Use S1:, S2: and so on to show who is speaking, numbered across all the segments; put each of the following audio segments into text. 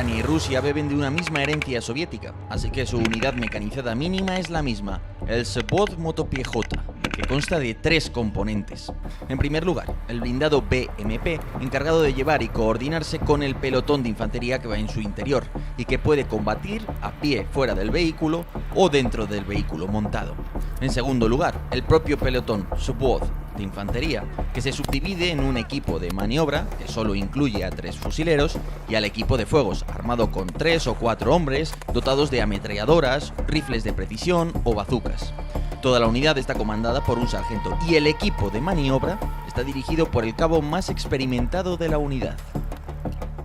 S1: Ucrania y Rusia beben de una misma herencia soviética, así que su unidad mecanizada mínima es la misma, el Vзвod Motopiechota, que consta de 3 componentes. En primer lugar, el blindado BMP, encargado de llevar y coordinarse con el pelotón de infantería que va en su interior y que puede combatir a pie fuera del vehículo o dentro del vehículo montado. En segundo lugar, el propio pelotón Vзвod de infantería, que se subdivide en un equipo de maniobra, que solo incluye a 3 fusileros, y al equipo de fuegos, armado con 3 o 4 hombres, dotados de ametralladoras, rifles de precisión o bazucas. Toda la unidad está comandada por un sargento y el equipo de maniobra está dirigido por el cabo más experimentado de la unidad.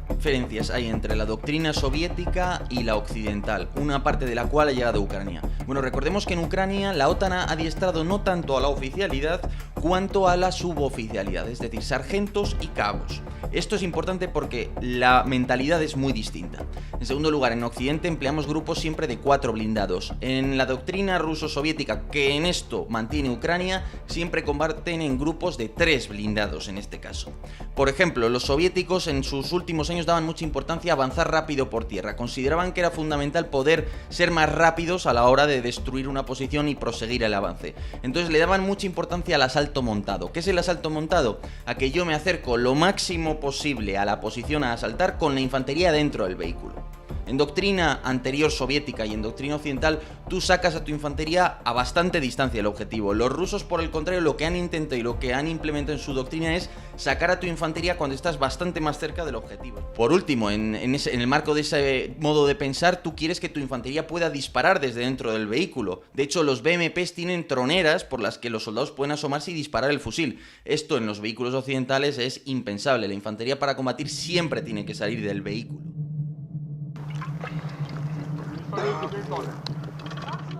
S1: Diferencias hay entre la doctrina soviética y la occidental, una parte de la cual ha llegado a Ucrania. Bueno, recordemos que en Ucrania la OTAN ha adiestrado no tanto a la oficialidad cuanto a la suboficialidad, es decir, sargentos y cabos. Esto es importante porque la mentalidad es muy distinta. En segundo lugar, en Occidente empleamos grupos siempre de 4 blindados. En la doctrina ruso-soviética, que en esto mantiene Ucrania, siempre combaten en grupos de 3 blindados en este caso. Por ejemplo, los soviéticos en sus últimos años daban mucha importancia a avanzar rápido por tierra. Consideraban que era fundamental poder ser más rápidos a la hora de destruir una posición y proseguir el avance. Entonces le daban mucha importancia al asalto montado. ¿Qué es el asalto montado? A que yo me acerco lo máximo posible a la posición a asaltar con la infantería dentro del vehículo. En doctrina anterior soviética y en doctrina occidental, tú sacas a tu infantería a bastante distancia del objetivo. Los rusos, por el contrario, lo que han intentado y lo que han implementado en su doctrina es sacar a tu infantería cuando estás bastante más cerca del objetivo. Por último, en el marco de ese modo de pensar, tú quieres que tu infantería pueda disparar desde dentro del vehículo. De hecho, los BMPs tienen troneras por las que los soldados pueden asomarse y disparar el fusil. Esto en los vehículos occidentales es impensable. La infantería para combatir siempre tiene que salir del vehículo.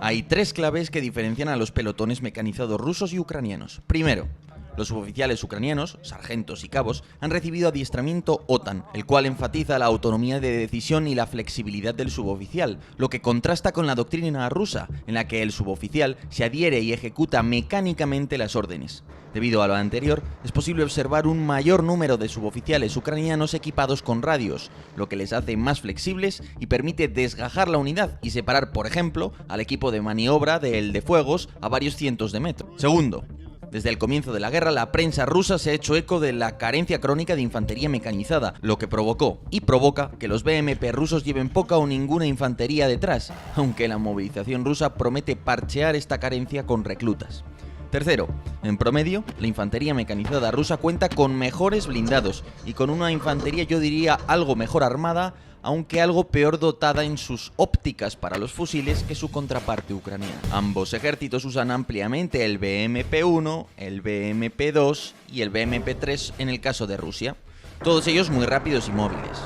S1: Hay 3 claves que diferencian a los pelotones mecanizados rusos y ucranianos. Primero, los suboficiales ucranianos, sargentos y cabos, han recibido adiestramiento OTAN, el cual enfatiza la autonomía de decisión y la flexibilidad del suboficial, lo que contrasta con la doctrina rusa, en la que el suboficial se adhiere y ejecuta mecánicamente las órdenes. Debido a lo anterior, es posible observar un mayor número de suboficiales ucranianos equipados con radios, lo que les hace más flexibles y permite desgajar la unidad y separar, por ejemplo, al equipo de maniobra del de fuegos a varios cientos de metros. Segundo, desde el comienzo de la guerra, la prensa rusa se ha hecho eco de la carencia crónica de infantería mecanizada, lo que provocó y provoca que los BMP rusos lleven poca o ninguna infantería detrás, aunque la movilización rusa promete parchear esta carencia con reclutas. Tercero, en promedio, la infantería mecanizada rusa cuenta con mejores blindados y con una infantería, yo diría, algo mejor armada, aunque algo peor dotada en sus ópticas para los fusiles que su contraparte ucraniana. Ambos ejércitos usan ampliamente el BMP-1, el BMP-2 y el BMP-3 en el caso de Rusia, todos ellos muy rápidos y móviles.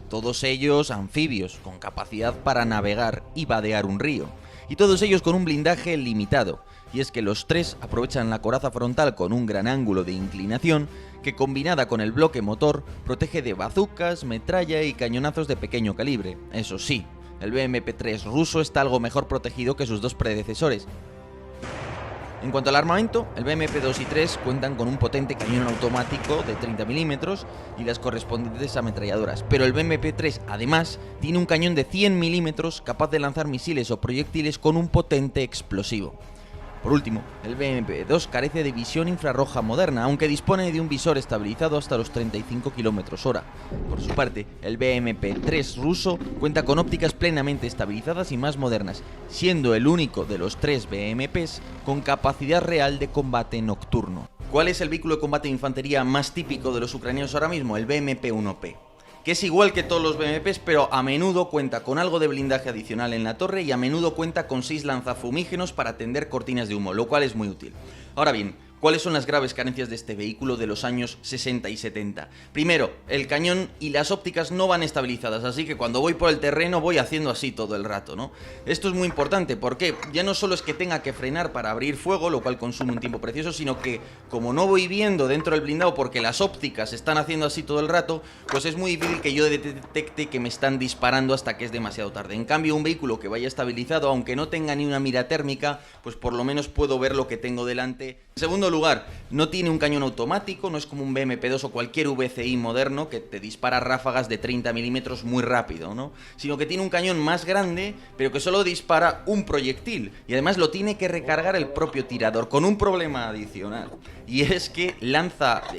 S1: Todos ellos anfibios, con capacidad para navegar y vadear un río. Y todos ellos con un blindaje limitado, y es que los 3 aprovechan la coraza frontal con un gran ángulo de inclinación que, combinada con el bloque motor, protege de bazucas, metralla y cañonazos de pequeño calibre. Eso sí, el BMP-3 ruso está algo mejor protegido que sus 2 predecesores. En cuanto al armamento, el BMP-2 y 3 cuentan con un potente cañón automático de 30 milímetros y las correspondientes ametralladoras, pero el BMP-3 además tiene un cañón de 100 milímetros capaz de lanzar misiles o proyectiles con un potente explosivo. Por último, el BMP-2 carece de visión infrarroja moderna, aunque dispone de un visor estabilizado hasta los 35 km/h. Por su parte, el BMP-3 ruso cuenta con ópticas plenamente estabilizadas y más modernas, siendo el único de los 3 BMPs con capacidad real de combate nocturno. ¿Cuál es el vehículo de combate de infantería más típico de los ucranianos ahora mismo? El BMP-1P. Que es igual que todos los BMPs, pero a menudo cuenta con algo de blindaje adicional en la torre y a menudo cuenta con 6 lanzafumígenos para tender cortinas de humo, lo cual es muy útil. Ahora bien, ¿cuáles son las graves carencias de este vehículo de los años 60 y 70? Primero, el cañón y las ópticas no van estabilizadas, así que cuando voy por el terreno voy haciendo así todo el rato, ¿no? Esto es muy importante porque ya no solo es que tenga que frenar para abrir fuego, lo cual consume un tiempo precioso, sino que como no voy viendo dentro del blindado porque las ópticas están haciendo así todo el rato, pues es muy difícil que yo detecte que me están disparando hasta que es demasiado tarde. En cambio, un vehículo que vaya estabilizado, aunque no tenga ni una mira térmica, pues por lo menos puedo ver lo que tengo delante En segundo lugar, no tiene un cañón automático, no es como un BMP2 o cualquier VCI moderno que te dispara ráfagas de 30 milímetros muy rápido, ¿no? Sino que tiene un cañón más grande, pero que solo dispara un proyectil. Y además lo tiene que recargar el propio tirador, con un problema adicional. Y es que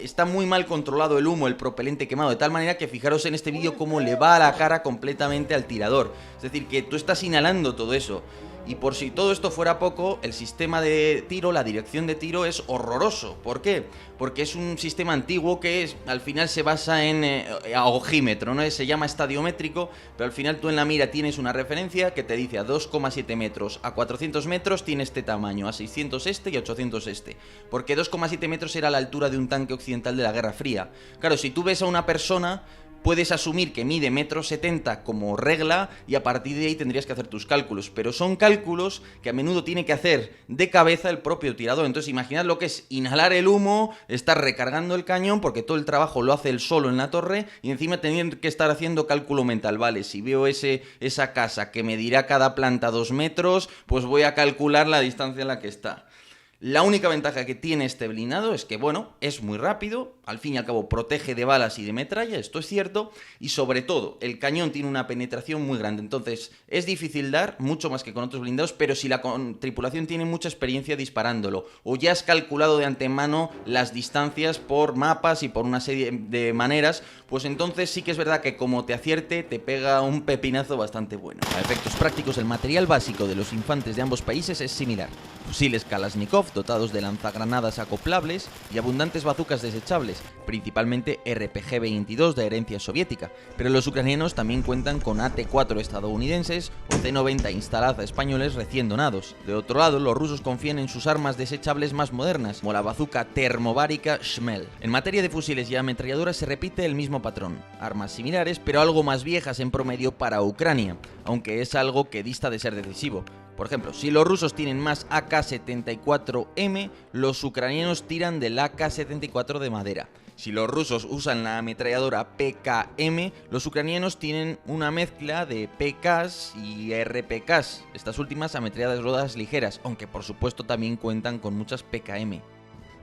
S1: está muy mal controlado el humo, el propelente quemado, de tal manera que fijaros en este vídeo cómo le va a la cara completamente al tirador. Es decir, que tú estás inhalando todo eso. Y por si todo esto fuera poco, el sistema de tiro, la dirección de tiro es horroroso. ¿Por qué? Porque es un sistema antiguo que al final se basa en ojímetro, ¿no? Se llama estadiométrico, pero al final tú en la mira tienes una referencia que te dice a 2,7 metros, a 400 metros tiene este tamaño, a 600 este y a 800 este. Porque 2,7 metros era la altura de un tanque occidental de la Guerra Fría. Claro, si tú ves a una persona, puedes asumir que mide 1,70 m como regla y a partir de ahí tendrías que hacer tus cálculos, pero son cálculos que a menudo tiene que hacer de cabeza el propio tirador. Entonces imaginad lo que es inhalar el humo, estar recargando el cañón porque todo el trabajo lo hace él solo en la torre y encima tener que estar haciendo cálculo mental. Vale, si veo esa casa que medirá cada planta 2 metros, pues voy a calcular la distancia en la que está. La única ventaja que tiene este blindado es que, bueno, es muy rápido, al fin y al cabo protege de balas y de metralla, esto es cierto, y sobre todo, el cañón tiene una penetración muy grande, entonces es difícil dar, mucho más que con otros blindados, pero si la tripulación tiene mucha experiencia disparándolo, o ya has calculado de antemano las distancias por mapas y por una serie de maneras, pues entonces sí que es verdad que como te acierte, te pega un pepinazo bastante bueno. A efectos prácticos, el material básico de los infantes de ambos países es similar. Fusiles Kalashnikov dotados de lanzagranadas acoplables y abundantes bazucas desechables, principalmente RPG-22 de herencia soviética, pero los ucranianos también cuentan con AT-4 estadounidenses o C-90 Instalaza españoles recién donados. De otro lado, los rusos confían en sus armas desechables más modernas, como la bazuca termobárica Shmel. En materia de fusiles y ametralladoras se repite el mismo patrón, armas similares pero algo más viejas en promedio para Ucrania, aunque es algo que dista de ser decisivo. Por ejemplo, si los rusos tienen más AK-74M, los ucranianos tiran del AK-74 de madera. Si los rusos usan la ametralladora PKM, los ucranianos tienen una mezcla de PKs y RPKs, estas últimas ametralladoras ligeras, aunque por supuesto también cuentan con muchas PKM.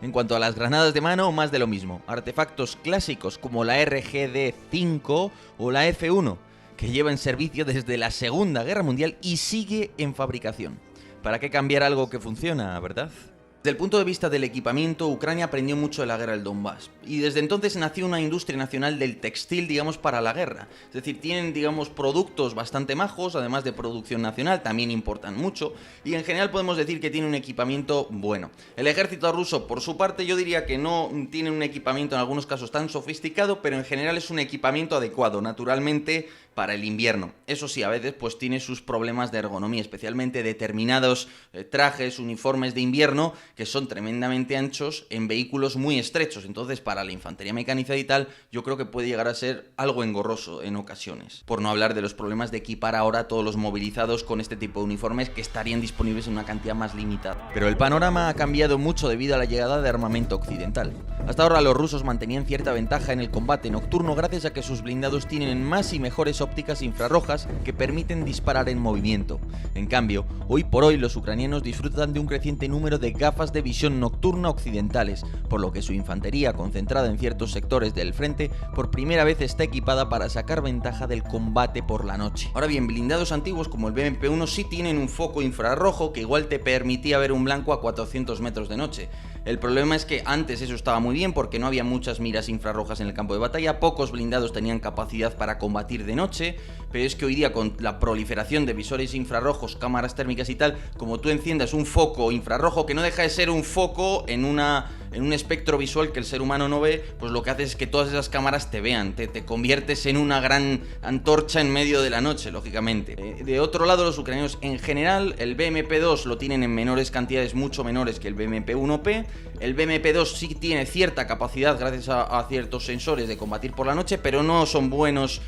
S1: En cuanto a las granadas de mano, más de lo mismo, artefactos clásicos como la RGD-5 o la F1, que lleva en servicio desde la Segunda Guerra Mundial y sigue en fabricación. ¿Para qué cambiar algo que funciona, verdad? Desde el punto de vista del equipamiento, Ucrania aprendió mucho de la guerra del Donbass y desde entonces nació una industria nacional del textil, digamos, para la guerra. Es decir, tienen, digamos, productos bastante majos, además de producción nacional, también importan mucho y en general podemos decir que tiene un equipamiento bueno. El ejército ruso, por su parte, yo diría que no tiene un equipamiento en algunos casos tan sofisticado, pero en general es un equipamiento adecuado, naturalmente, para el invierno. Eso sí, a veces pues tiene sus problemas de ergonomía, especialmente determinados trajes, uniformes de invierno que son tremendamente anchos en vehículos muy estrechos. Entonces, para la infantería mecanizada y tal, yo creo que puede llegar a ser algo engorroso en ocasiones. Por no hablar de los problemas de equipar ahora a todos los movilizados con este tipo de uniformes que estarían disponibles en una cantidad más limitada. Pero el panorama ha cambiado mucho debido a la llegada de armamento occidental. Hasta ahora los rusos mantenían cierta ventaja en el combate nocturno gracias a que sus blindados tienen más y mejores ópticas infrarrojas que permiten disparar en movimiento. En cambio, hoy por hoy los ucranianos disfrutan de un creciente número de gafas de visión nocturna occidentales, por lo que su infantería, concentrada en ciertos sectores del frente, por primera vez está equipada para sacar ventaja del combate por la noche. Ahora bien, blindados antiguos como el BMP-1 sí tienen un foco infrarrojo que igual te permitía ver un blanco a 400 metros de noche. El problema es que antes eso estaba muy bien porque no había muchas miras infrarrojas en el campo de batalla, pocos blindados tenían capacidad para combatir de noche, pero es que hoy día con la proliferación de visores infrarrojos, cámaras térmicas y tal, como tú enciendas un foco infrarrojo que no deja de ser un foco en un espectro visual que el ser humano no ve, pues lo que hace es que todas esas cámaras te vean, te conviertes en una gran antorcha en medio de la noche, lógicamente. De otro lado, los ucranianos en general, el BMP-2 lo tienen en menores cantidades, mucho menores que el BMP-1P. El BMP-2 sí tiene cierta capacidad gracias a ciertos sensores de combatir por la noche, pero no son buenas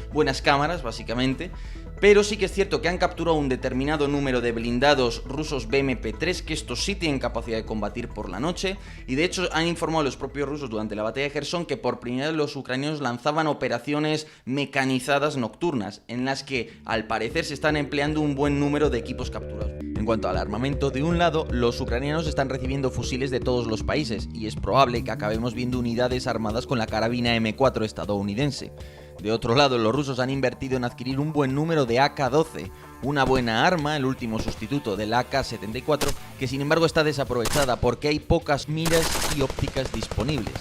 S1: cámaras, básicamente. Pero sí que es cierto que han capturado un determinado número de blindados rusos BMP-3, que estos sí tienen capacidad de combatir por la noche, y de hecho han informado los propios rusos durante la batalla de Gerson que por primera vez los ucranianos lanzaban operaciones mecanizadas nocturnas, en las que al parecer se están empleando un buen número de equipos capturados. En cuanto al armamento, de un lado, los ucranianos están recibiendo fusiles de todos los países, y es probable que acabemos viendo unidades armadas con la carabina M4 estadounidense. De otro lado, los rusos han invertido en adquirir un buen número de AK-12, una buena arma, el último sustituto del AK-74, que sin embargo está desaprovechada porque hay pocas miras y ópticas disponibles.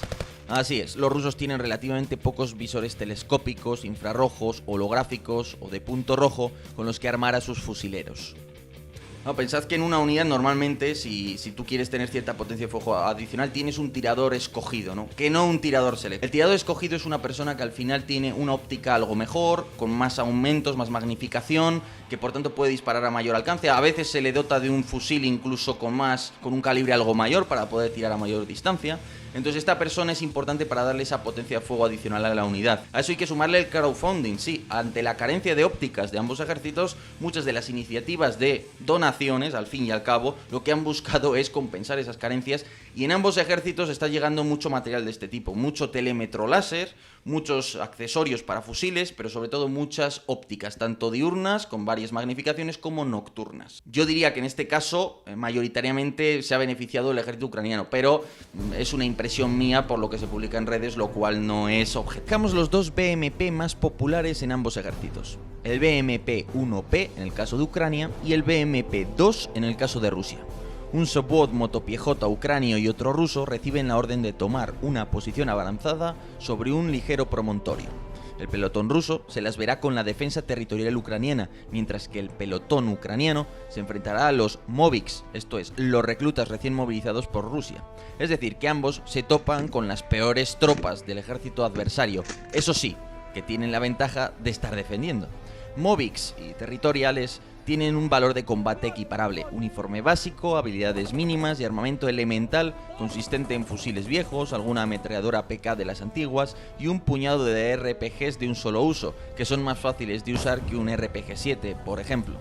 S1: Así es, los rusos tienen relativamente pocos visores telescópicos, infrarrojos, holográficos o de punto rojo con los que armar a sus fusileros. No, pensad que en una unidad normalmente, si tú quieres tener cierta potencia de fuego adicional, tienes un tirador escogido, ¿no? Que no un tirador selecto. El tirador escogido es una persona que al final tiene una óptica algo mejor, con más aumentos, más magnificación, que por tanto puede disparar a mayor alcance. A veces se le dota de un fusil incluso con un calibre algo mayor para poder tirar a mayor distancia. Entonces esta persona es importante para darle esa potencia de fuego adicional a la unidad. A eso hay que sumarle el crowdfunding, sí. Ante la carencia de ópticas de ambos ejércitos, muchas de las iniciativas de donaciones, al fin y al cabo, lo que han buscado es compensar esas carencias, y en ambos ejércitos está llegando mucho material de este tipo. Mucho telémetro láser, muchos accesorios para fusiles, pero sobre todo muchas ópticas, tanto diurnas, con varias magnificaciones, como nocturnas. Yo diría que en este caso, mayoritariamente se ha beneficiado el ejército ucraniano, pero es una impresión mía por lo que se publica en redes, lo cual no es objetivo. Buscamos los dos BMP más populares en ambos ejércitos. El BMP-1P en el caso de Ucrania y el BMP-2 en el caso de Rusia. Un Sopwith motopiejota ucranio y otro ruso reciben la orden de tomar una posición avanzada sobre un ligero promontorio. El pelotón ruso se las verá con la defensa territorial ucraniana, mientras que el pelotón ucraniano se enfrentará a los Moviks, esto es, los reclutas recién movilizados por Rusia. Es decir, que ambos se topan con las peores tropas del ejército adversario, eso sí, que tienen la ventaja de estar defendiendo. Moviks y territoriales tienen un valor de combate equiparable, uniforme básico, habilidades mínimas y armamento elemental consistente en fusiles viejos, alguna ametralladora PK de las antiguas y un puñado de RPGs de un solo uso, que son más fáciles de usar que un RPG-7, por ejemplo.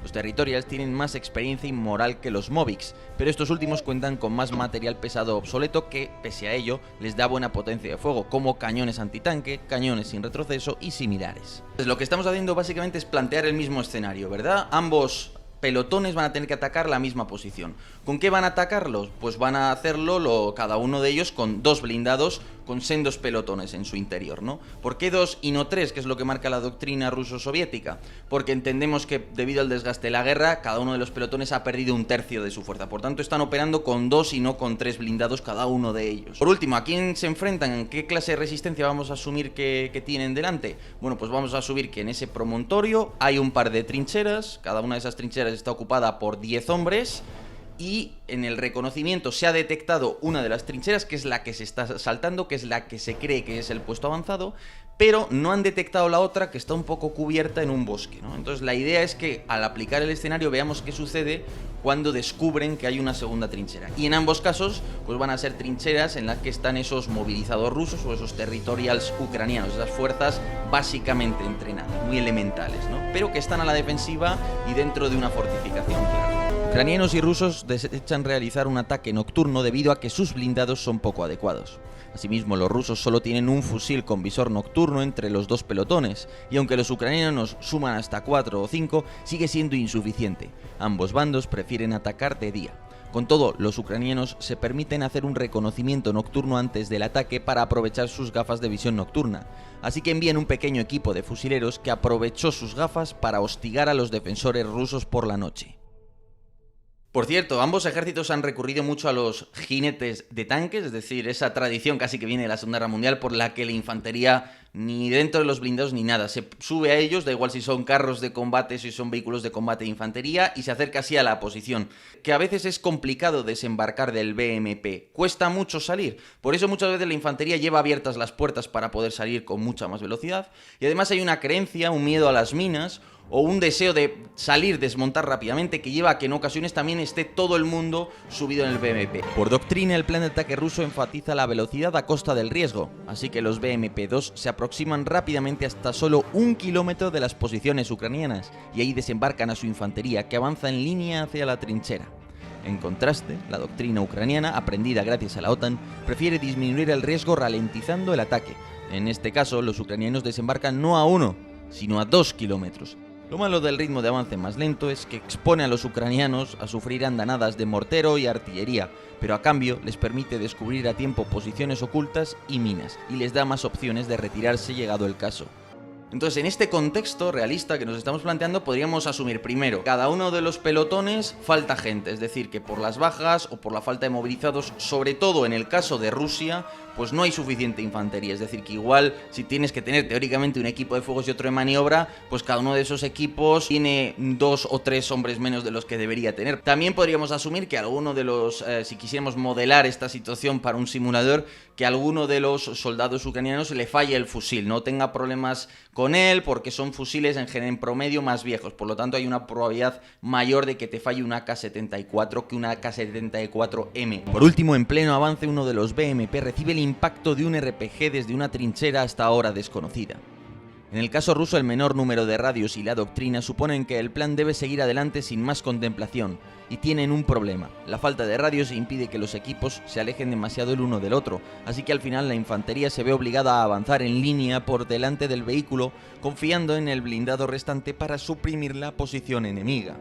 S1: Los Territorials tienen más experiencia y moral que los Moviks, pero estos últimos cuentan con más material pesado obsoleto que, pese a ello, les da buena potencia de fuego, como cañones antitanque, cañones sin retroceso y similares. Pues lo que estamos haciendo básicamente es plantear el mismo escenario, ¿verdad? Ambos pelotones van a tener que atacar la misma posición. ¿Con qué van a atacarlos? Pues van a hacerlo cada uno de ellos con dos blindados con sendos pelotones en su interior, ¿no? ¿Por qué dos y no tres, que es lo que marca la doctrina ruso-soviética? Porque entendemos que debido al desgaste de la guerra, cada uno de los pelotones ha perdido un tercio de su fuerza. Por tanto, están operando con dos y no con tres blindados cada uno de ellos. Por último, ¿a quién se enfrentan? ¿En qué clase de resistencia vamos a asumir que tienen delante? Bueno, pues vamos a asumir que en ese promontorio hay un par de trincheras. Cada una de esas trincheras está ocupada por 10 hombres. Y en el reconocimiento se ha detectado una de las trincheras, que es la que se está saltando, que es la que se cree que es el puesto avanzado, pero no han detectado la otra, que está un poco cubierta en un bosque, ¿no? Entonces la idea es que al aplicar el escenario veamos qué sucede cuando descubren que hay una segunda trinchera. Y en ambos casos pues van a ser trincheras en las que están esos movilizados rusos o esos territorials ucranianos, esas fuerzas básicamente entrenadas, muy elementales, ¿no? Pero que están a la defensiva y dentro de una fortificación, claro. Ucranianos y rusos desechan realizar un ataque nocturno debido a que sus blindados son poco adecuados. Asimismo, los rusos solo tienen un fusil con visor nocturno entre los dos pelotones, y aunque los ucranianos suman hasta 4 o 5, sigue siendo insuficiente. Ambos bandos prefieren atacar de día. Con todo, los ucranianos se permiten hacer un reconocimiento nocturno antes del ataque para aprovechar sus gafas de visión nocturna, así que envían un pequeño equipo de fusileros que aprovechó sus gafas para hostigar a los defensores rusos por la noche. Por cierto, ambos ejércitos han recurrido mucho a los jinetes de tanques, es decir, esa tradición casi que viene de la Segunda Guerra Mundial por la que la infantería ni dentro de los blindados ni nada, se sube a ellos, da igual si son carros de combate, si son vehículos de combate de infantería, y se acerca así a la posición, que a veces es complicado desembarcar del BMP, cuesta mucho salir, por eso muchas veces la infantería lleva abiertas las puertas para poder salir con mucha más velocidad, y además hay una creencia, un miedo a las minas, o un deseo de salir, desmontar rápidamente, que lleva a que en ocasiones también esté todo el mundo subido en el BMP. Por doctrina, el plan de ataque ruso enfatiza la velocidad a costa del riesgo, así que los BMP-2 se aproximan rápidamente hasta solo 1 kilómetro de las posiciones ucranianas, y ahí desembarcan a su infantería, que avanza en línea hacia la trinchera. En contraste, la doctrina ucraniana, aprendida gracias a la OTAN, prefiere disminuir el riesgo ralentizando el ataque. En este caso, los ucranianos desembarcan no a 1, sino a 2 kilómetros. Lo malo del ritmo de avance más lento es que expone a los ucranianos a sufrir andanadas de mortero y artillería, pero a cambio les permite descubrir a tiempo posiciones ocultas y minas, y les da más opciones de retirarse llegado el caso. Entonces, en este contexto realista que nos estamos planteando, podríamos asumir primero, cada uno de los pelotones falta gente, es decir, que por las bajas o por la falta de movilizados, sobre todo en el caso de Rusia, pues no hay suficiente infantería, es decir, que igual si tienes que tener teóricamente un equipo de fuegos y otro de maniobra, pues cada uno de esos equipos tiene 2 o 3 hombres menos de los que debería tener. También podríamos asumir que alguno de los, si quisiéramos modelar esta situación para un simulador, que a alguno de los soldados ucranianos le falle el fusil, no tenga problemas con él, porque son fusiles en promedio más viejos, por lo tanto hay una probabilidad mayor de que te falle un AK-74 que un AK-74M. Por último, en pleno avance, uno de los BMP recibe el impacto de un RPG desde una trinchera hasta ahora desconocida. En el caso ruso, el menor número de radios y la doctrina suponen que el plan debe seguir adelante sin más contemplación, y tienen un problema. La falta de radios impide que los equipos se alejen demasiado el uno del otro, así que al final la infantería se ve obligada a avanzar en línea por delante del vehículo, confiando en el blindado restante para suprimir la posición enemiga.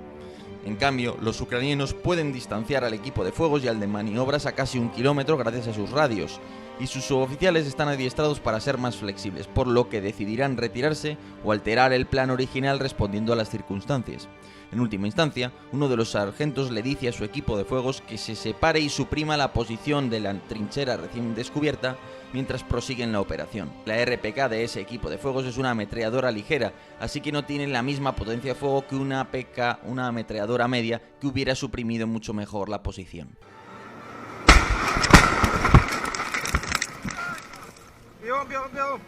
S1: En cambio, los ucranianos pueden distanciar al equipo de fuegos y al de maniobras a casi 1 kilómetro gracias a sus radios, y sus suboficiales están adiestrados para ser más flexibles, por lo que decidirán retirarse o alterar el plan original respondiendo a las circunstancias. En última instancia, uno de los sargentos le dice a su equipo de fuegos que se separe y suprima la posición de la trinchera recién descubierta mientras prosiguen la operación. La RPK de ese equipo de fuegos es una ametralladora ligera, así que no tiene la misma potencia de fuego que una PK, una ametralladora media, que hubiera suprimido mucho mejor la posición.
S2: Бегом, бегом, бегом!